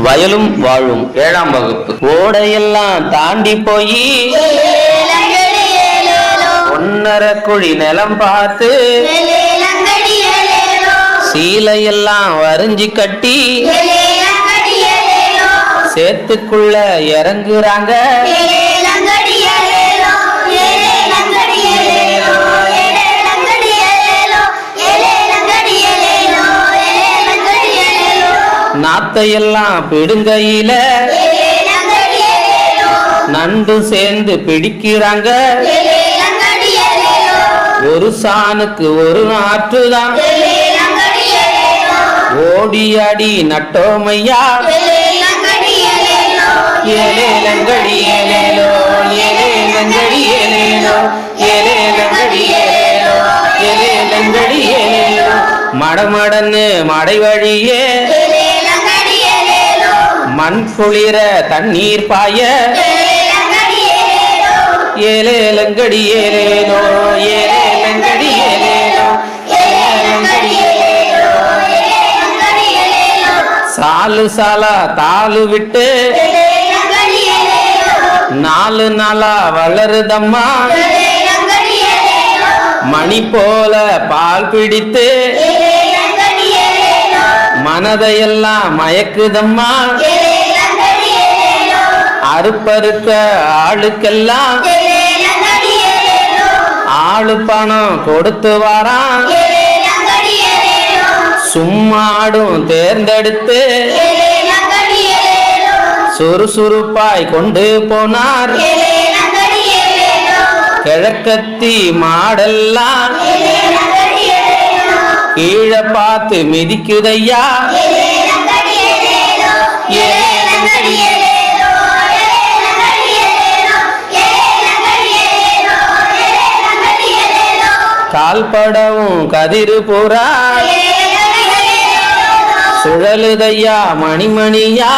வயலும் வாழும் 7ஆம் வகுப்பு. ஓடையெல்லாம் தாண்டி போய் 1.5 குழி நிலம் பார்த்து சீலையெல்லாம் வரிஞ்சு கட்டி சேத்துக்குள்ள இறங்குறாங்க. நாத்தையெல்லாம் பிடுங்கையில நண்டு சேர்ந்து பிடிக்கிறாங்க. ஒரு சாணுக்கு ஒரு நாற்றுதான் ஓடி அடி நட்டோமையா. ஏலேலங்கடி ஏலேலோ ஏலேலங்கடி ஏலேலோ ஏலேலங்கடி ஏலேலோ ஏலேலங்கடி ஏலேலோ. மடமடன்னு மடை வழியே மண் குளிர தண்ணீர் பாய. ஏலேலங்கடி ஏலேலோ ஏலேலங்கடி ஏலேலோ ஏலேலங்கடி ஏலேலோ. சாலு சாலா தாலு விட்டு 4 நாளா வளருதம்மா. மணி போல பால் பிடித்து மனதையெல்லாம் மயக்குதம்மா. அறுப்பறுக்க ஆளுக்கெல்லாம் ஆளு பணம் கொடுத்து வாரான். சும்மாடும் தேர்ந்தெடுத்து சுறுசுறுப்பாய் கொண்டு போனார். கிழக்கத்தி மாடெல்லாம் கீழே பார்த்து மிதிக்குதையா. கால்படவும் கதிரு பூரா சுழலுதையா மணிமணியா.